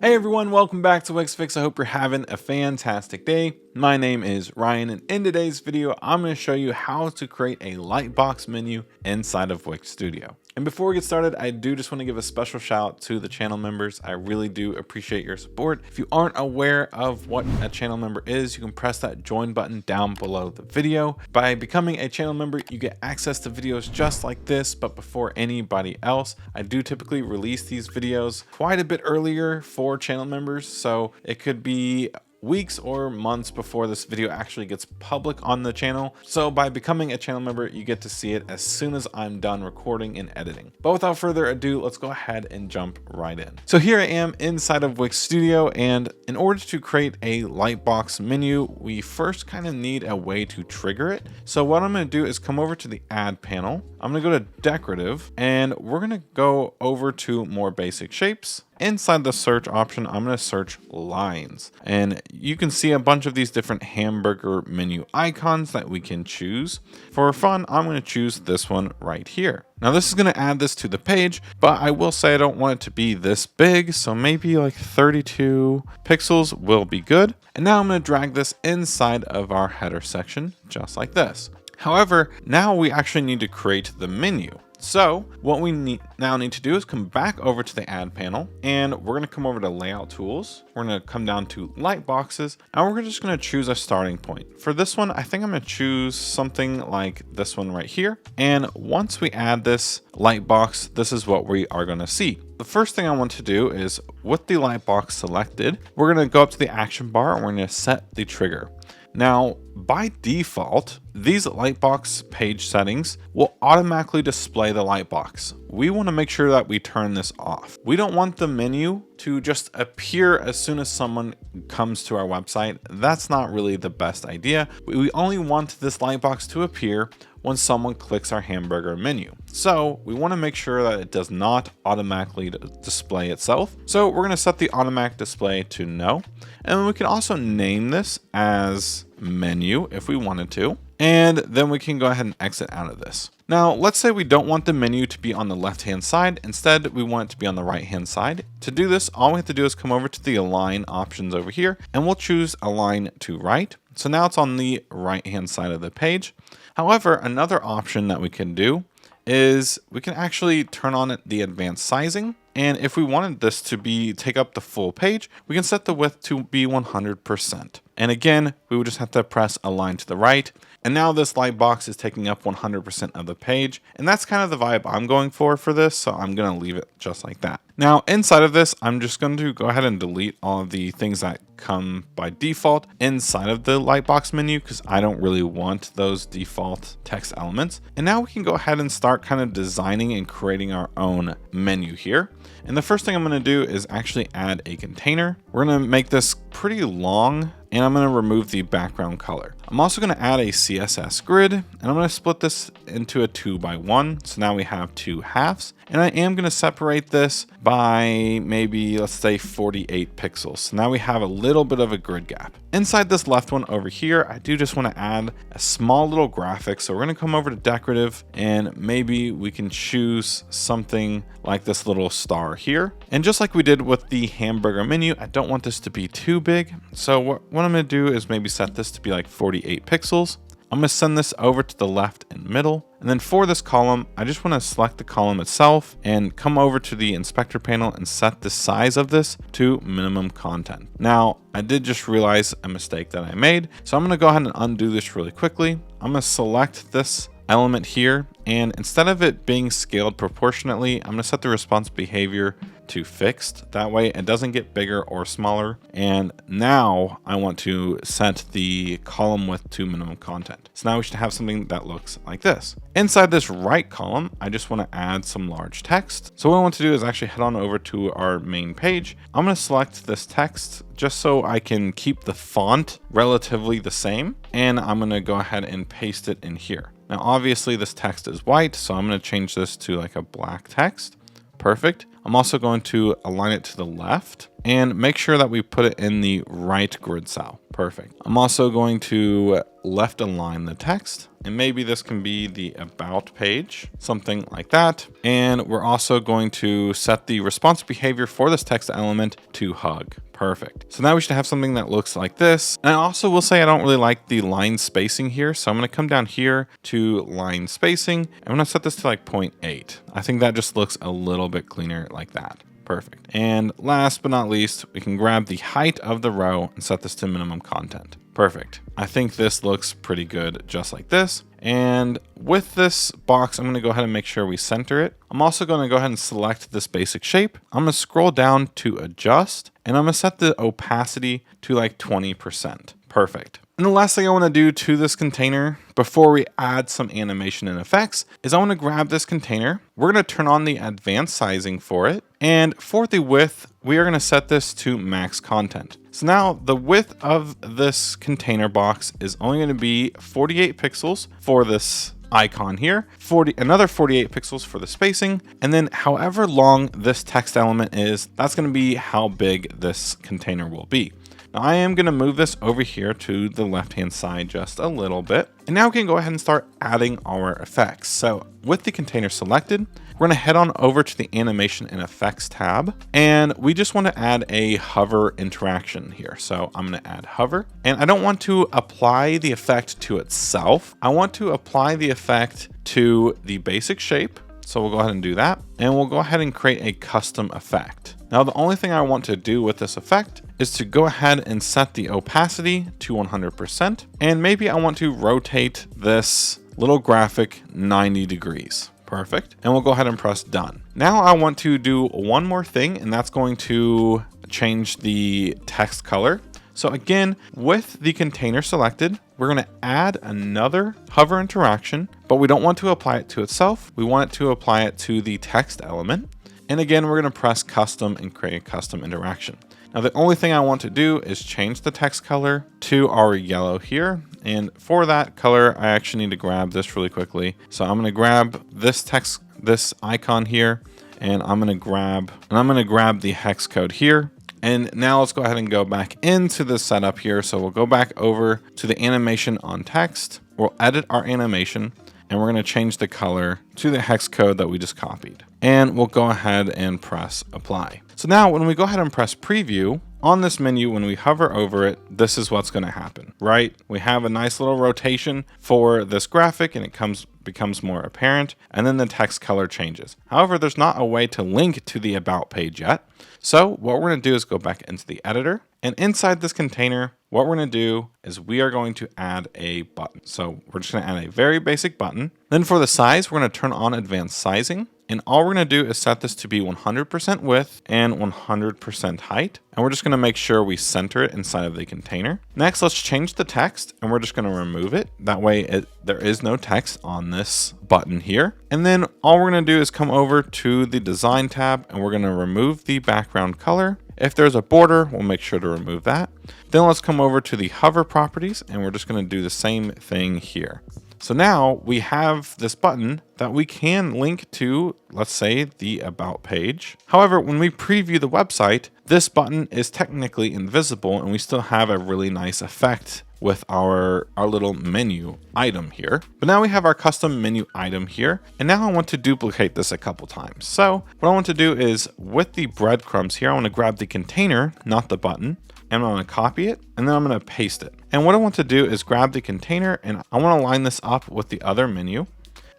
Hey everyone, welcome back to Wix Fix. I hope you're having a fantastic day. My name is Ryan, and in today's video, I'm going to show you how to create a Lightbox menu inside of Wix Studio. And before we get started, I do just want to give a special shout out to the channel members. I really do appreciate your support. If you aren't aware of what a channel member is, you can press that join button down below the video. By becoming a channel member, you get access to videos just like this, but before anybody else. I do typically release these videos quite a bit earlier for channel members, so it could be weeks or months before this video actually gets public on the channel. So by becoming a channel member, you get to see it as soon as I'm done recording and editing. But without further ado, let's go ahead and jump right in. So here I am inside of Wix Studio, and in order to create a Lightbox menu, we first kind of need a way to trigger it. So what I'm going to do is come over to the add panel. I'm going to go to decorative, and we're going to go over to more basic shapes. Inside the search option, I'm going to search lines, and you can see a bunch of these different hamburger menu icons that we can choose. For fun, I'm going to choose this one right here. Now this is going to add this to the page, but I will say I don't want it to be this big, so maybe like 32 pixels will be good. And now I'm going to drag this inside of our header section, just like this. However, now we actually need to create the menu. So what we now need to do is come back over to the add panel, and we're going to come over to layout tools. We're going to come down to light boxes, and we're just going to choose a starting point. For this one, I think I'm going to choose something like this one right here. And once we add this light box, this is what we are going to see. The first thing I want to do is, with the light box selected, we're going to go up to the action bar and we're going to set the trigger. Now, by default, these Lightbox page settings will automatically display the Lightbox. We want to make sure that we turn this off. We don't want the menu to just appear as soon as someone comes to our website. That's not really the best idea. We only want this Lightbox to appear when someone clicks our hamburger menu. So we want to make sure that it does not automatically display itself. So we're going to set the automatic display to no. And we can also name this as menu if we wanted to. And then we can go ahead and exit out of this. Now, let's say we don't want the menu to be on the left-hand side. Instead, we want it to be on the right-hand side. To do this, all we have to do is come over to the align options over here, and we'll choose align to right. So now it's on the right-hand side of the page. However, another option that we can do is we can actually turn on the advanced sizing. And if we wanted this to take up the full page, we can set the width to be 100%. And again, we would just have to press align to the right. And now this light box is taking up 100% of the page. And that's kind of the vibe I'm going for this. So I'm going to leave it just like that. Now inside of this, I'm just going to go ahead and delete all of the things that come by default inside of the Lightbox menu, because I don't really want those default text elements. And now we can go ahead and start kind of designing and creating our own menu here. And the first thing I'm going to do is actually add a container. We're going to make this pretty long, and I'm going to remove the background color. I'm also going to add a CSS grid, and I'm going to split this into a 2x1. So now we have 2 halves, and I am going to separate this by maybe, let's say 48 pixels. So now we have a little bit of a grid gap. Inside this left one over here, I do just want to add a small little graphic. So we're going to come over to decorative, and maybe we can choose something like this little star here. And just like we did with the hamburger menu, I don't want this to be too big. So what I'm going to do is maybe set this to be like 48 pixels. I'm going to send this over to the left and middle. And then for this column, I just want to select the column itself and come over to the inspector panel and set the size of this to minimum content. Now, I did just realize a mistake that I made. So I'm going to go ahead and undo this really quickly. I'm going to select this element here, and instead of it being scaled proportionately, I'm going to set the response behavior to fixed. That way it doesn't get bigger or smaller. And now I want to set the column width to minimum content. So now we should have something that looks like this. Inside this right column, I just want to add some large text. So what I want to do is actually head on over to our main page. I'm going to select this text just so I can keep the font relatively the same. And I'm going to go ahead and paste it in here. Now, obviously this text is white, so I'm going to change this to like a black text. Perfect. I'm also going to align it to the left and make sure that we put it in the right grid cell. Perfect. I'm also going to left align the text, and maybe this can be the about page, something like that. And we're also going to set the response behavior for this text element to hug. Perfect. So now we should have something that looks like this. And I also will say I don't really like the line spacing here. So I'm going to come down here to line spacing. I'm going to set this to like 0.8. I think that just looks a little bit cleaner like that. Perfect. And last but not least, we can grab the height of the row and set this to minimum content. Perfect. I think this looks pretty good just like this. And with this box, I'm going to go ahead and make sure we center it. I'm also going to go ahead and select this basic shape. I'm going to scroll down to adjust, and I'm going to set the opacity to like 20%. Perfect. And the last thing I want to do to this container before we add some animation and effects is I want to grab this container. We're going to turn on the advanced sizing for it. And for the width, we are going to set this to max content. So now the width of this container box is only going to be 48 pixels for this icon here, another 48 pixels for the spacing, and then however long this text element is, that's going to be how big this container will be. Now I am going to move this over here to the left-hand side just a little bit. And now we can go ahead and start adding our effects. So with the container selected, we're going to head on over to the animation and effects tab. And we just want to add a hover interaction here. So I'm going to add hover, and I don't want to apply the effect to itself. I want to apply the effect to the basic shape. So we'll go ahead and do that. And we'll go ahead and create a custom effect. Now, the only thing I want to do with this effect is to go ahead and set the opacity to 100%. And maybe I want to rotate this little graphic 90 degrees. Perfect. And we'll go ahead and press done. Now I want to do one more thing, and that's going to change the text color. So again, with the container selected, we're going to add another hover interaction, but we don't want to apply it to itself. We want it to apply it to the text element. And again, we're going to press custom and create a custom interaction. Now, the only thing I want to do is change the text color to our yellow here. And for that color, I actually need to grab this really quickly. So I'm going to grab this icon here, and I'm going to grab the hex code here. And now let's go ahead and go back into the setup here. So we'll go back over to the animation on text. We'll edit our animation, and we're going to change the color to the hex code that we just copied. And we'll go ahead and press apply. So now when we go ahead and press preview on this menu, when we hover over it, this is what's going to happen, right? We have a nice little rotation for this graphic, and it becomes more apparent, and then the text color changes. However, there's not a way to link to the about page yet. So what we're going to do is go back into the editor, and inside this container, what we're going to do is we are going to add a button. So we're just going to add a very basic button. Then for the size, we're going to turn on advanced sizing. And all we're going to do is set this to be 100% width and 100% height. And we're just going to make sure we center it inside of the container. Next, let's change the text, and we're just going to remove it. That way there is no text on this button here. And then all we're going to do is come over to the design tab, and we're going to remove the background color. If there's a border, we'll make sure to remove that. Then let's come over to the hover properties, and we're just going to do the same thing here. So now we have this button that we can link to, let's say, the about page. However, when we preview the website, this button is technically invisible, and we still have a really nice effect with our little menu item here. But now we have our custom menu item here, and now I want to duplicate this a couple times. So what I want to do is, with the breadcrumbs here, I want to grab the container, not the button, and I'm going to copy it, and then I'm going to paste it. And what I want to do is grab the container, and I want to line this up with the other menu.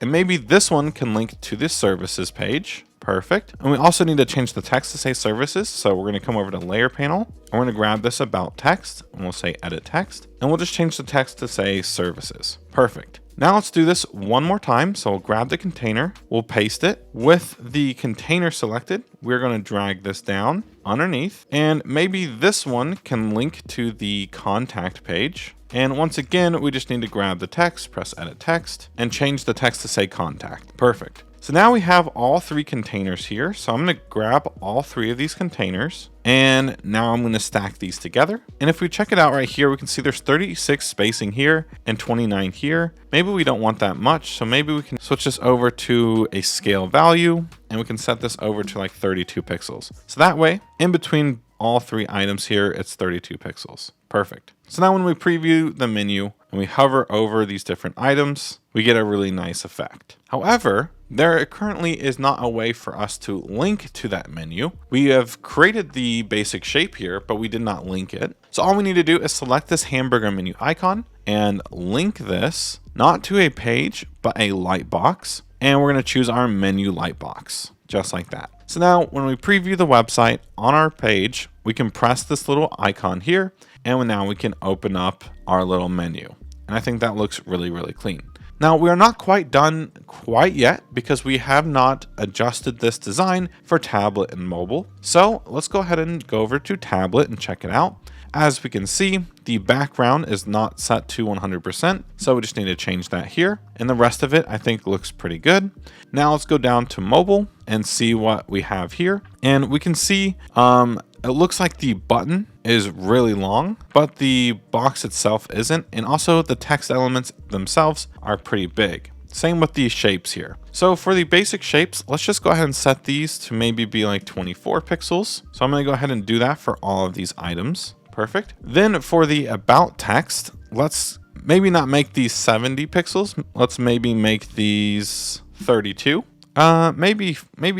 And maybe this one can link to the services page. Perfect. And we also need to change the text to say services. So we're going to come over to layer panel. We're going to grab this about text, and we'll say edit text. And we'll just change the text to say services. Perfect. Now let's do this one more time. So we'll grab the container, we'll paste it. With the container selected, we're going to drag this down underneath, and maybe this one can link to the contact page. And once again, we just need to grab the text, press edit text, and change the text to say contact. Perfect. So now we have all 3 containers here. So I'm going to grab all 3 of these containers, and now I'm going to stack these together. And if we check it out right here, we can see there's 36 spacing here and 29 here. Maybe we don't want that much. So maybe we can switch this over to a scale value, and we can set this over to like 32 pixels. So that way, in between all 3 items here, it's 32 pixels. Perfect. So now when we preview the menu and we hover over these different items, we get a really nice effect. However, there currently is not a way for us to link to that menu. We have created the basic shape here, but we did not link it. So all we need to do is select this hamburger menu icon and link this not to a page, but a lightbox. And we're going to choose our menu lightbox, just like that. So now when we preview the website on our page, we can press this little icon here, and now we can open up our little menu. And I think that looks really, really clean. Now we are not quite done quite yet because we have not adjusted this design for tablet and mobile. So let's go ahead and go over to tablet and check it out. As we can see, the background is not set to 100%, so we just need to change that here. And the rest of it, I think, looks pretty good. Now let's go down to mobile and see what we have here. And we can see it looks like the button is really long, but the box itself isn't. And also the text elements themselves are pretty big. Same with these shapes here. So for the basic shapes, let's just go ahead and set these to maybe be like 24 pixels. So I'm going to go ahead and do that for all of these items. Perfect. Then for the about text, let's maybe not make these 70 pixels. Let's maybe make these 32. Maybe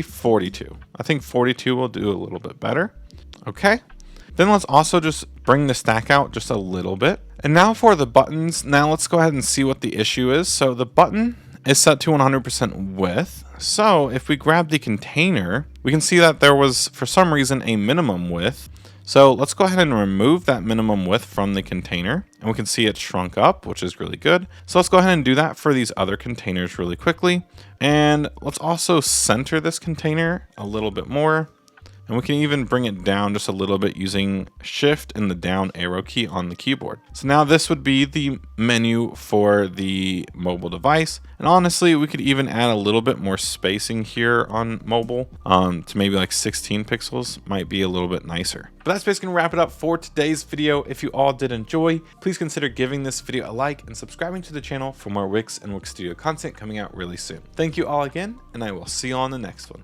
42. I think 42 will do a little bit better. Okay. Then let's also just bring the stack out just a little bit. And now for the buttons, now let's go ahead and see what the issue is. So the button is set to 100% width. So if we grab the container, we can see that there was, for some reason, a minimum width. So let's go ahead and remove that minimum width from the container, and we can see it shrunk up, which is really good. So let's go ahead and do that for these other containers really quickly. And let's also center this container a little bit more. And we can even bring it down just a little bit using Shift and the down arrow key on the keyboard. So now this would be the menu for the mobile device. And honestly, we could even add a little bit more spacing here on mobile to maybe like 16 pixels might be a little bit nicer. But that's basically gonna wrap it up for today's video. If you all did enjoy, please consider giving this video a like and subscribing to the channel for more Wix and Wix Studio content coming out really soon. Thank you all again, and I will see you on the next one.